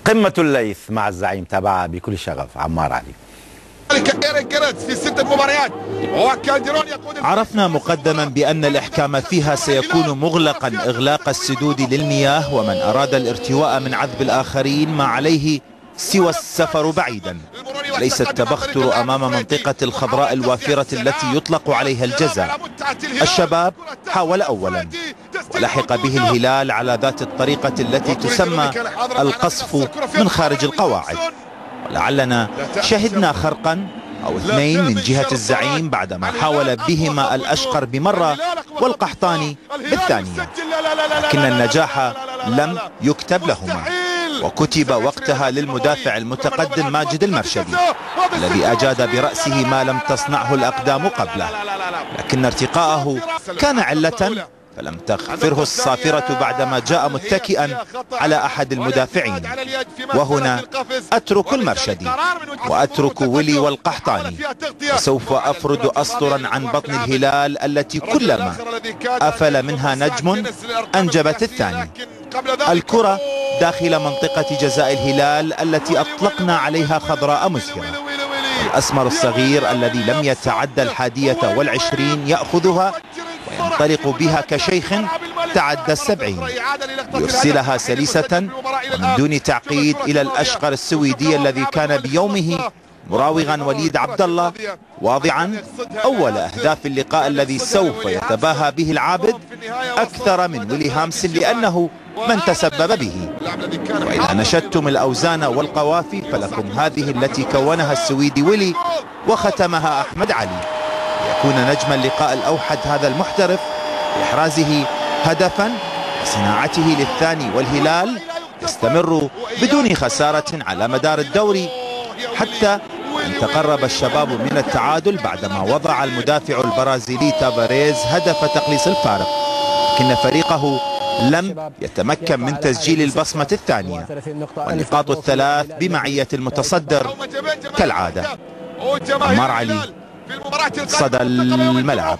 قمة الليث مع الزعيم تابعها بكل شغف عمار علي. في 6 مباريات وكالدرون يقود. عرفنا مقدما بأن الإحكام فيها سيكون مغلقا إغلاق السدود للمياه، ومن أراد الارتواء من عذب الآخرين ما عليه سوى السفر بعيدا، ليس التبختر أمام منطقة الخضراء الوافرة التي يطلق عليها الجزاء. الشباب حاول أولا ولحق به الهلال على ذات الطريقة التي تسمى القصف من خارج القواعد، ولعلنا شهدنا خرقا أو اثنين من جهة الزعيم بعدما حاول بهما الأشقر بمرة والقحطاني بالثانية، لكن النجاح لم يكتب لهما، وكتب وقتها للمدافع المتقدم ماجد المرشدي الذي أجاد برأسه ما لم تصنعه الأقدام قبله، لكن ارتقاءه كان علة فلم تغفره الصافرة بعدما جاء متكئا على أحد المدافعين. وهنا أترك المرشدي وأترك ولي والقحطاني، وسوف أفرد أسطرا عن بطن الهلال التي كلما أفل منها نجم أنجبت الثاني. الكرة داخل منطقة جزاء الهلال التي أطلقنا عليها خضراء مزهرة. الأسمر الصغير الذي لم يتعدى 21 يأخذها وينطلق بها كشيخ تعدى 70، يرسلها سلسة ومن دون تعقيد إلى الأشقر السويدي الذي كان بيومه مراوغا وليد عبد الله، واضعا أول أهداف اللقاء الذي سوف يتباهى به العابد أكثر من ويلي هامسن لأنه من تسبب به. وإذا نشدتم الأوزان والقوافي فلكم هذه التي كونها السويدي ويلي وختمها أحمد علي، يكون نجم اللقاء الأوحد هذا المحترف بإحرازه هدفا وصناعته للثاني، والهلال يستمر بدون خسارة على مدار الدوري حتى أن تقرب الشباب من التعادل بعدما وضع المدافع البرازيلي تافاريز هدف تقليص الفارق، لكن فريقه لم يتمكن من تسجيل البصمة الثانية، والنقاط الثلاث بمعية المتصدر كالعادة. عمار علي، صدى الملعب.